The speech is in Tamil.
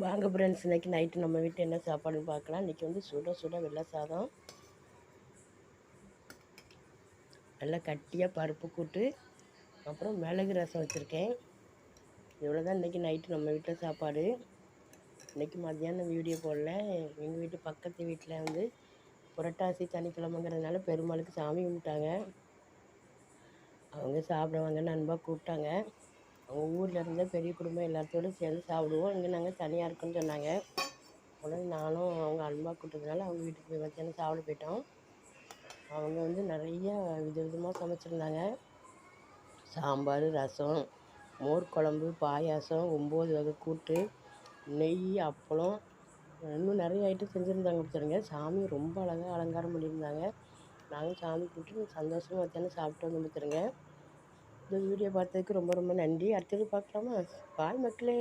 வாங்க ஃப்ரெண்ட்ஸ், இன்றைக்கி நைட்டு நம்ம வீட்டில் என்ன சாப்பாடுன்னு பார்க்கலாம். இன்றைக்கி வந்து சுட சுட வெள்ளை சாதம், நல்லா கட்டியாக பருப்பு கூட்டு, அப்புறம் மிளகு ரசம் வச்சுருக்கேன். இவ்வளோ தான் இன்றைக்கி நைட்டு நம்ம வீட்டில் சாப்பாடு. இன்றைக்கி மத்தியானம் வீடியோ போடல. எங்கள் வீட்டு பக்கத்து வீட்டில் வந்து புரட்டாசி சனிக்கிழமைங்கிறதுனால பெருமாளுக்கு சாமி கும்பிட்டாங்க. அவங்க சாப்பிடுவாங்கன்னு அன்பாக கூப்பிட்டாங்க. அவங்க ஊரில் இருந்த பெரிய குடும்பம் எல்லாத்தோடு சேர்ந்து சாப்பிடுவோம். இங்கே நாங்கள் தனியாக இருக்கோன்னு சொன்னாங்க. உடனே நானும் அவங்க அன்பாக கூப்பிட்டதுனால அவங்க வீட்டுக்கு போய் மத்தியானம் சாப்பிட போயிட்டோம். அவங்க வந்து நிறைய விதவிதமாக சமைச்சிருந்தாங்க. சாம்பார், ரசம், மோர் குழம்பு, பாயாசம், 9 வகை கூட்டு, நெய், அப்பளம், இன்னும் நிறைய ஐட்டம் செஞ்சுருந்தாங்க. கொடுத்துருங்க. சாமி ரொம்ப அழகாக அலங்காரம் பண்ணியிருந்தாங்க. நாங்கள் சாமி கும்பிட்டு சந்தோஷமாக மத்தியானம் சாப்பிட்டு வந்து கொடுத்துருங்க. இந்த வீடியோ பார்த்ததுக்கு ரொம்ப ரொம்ப நன்றி. அடுத்தது பார்க்கலாமா? பாய் மக்களே.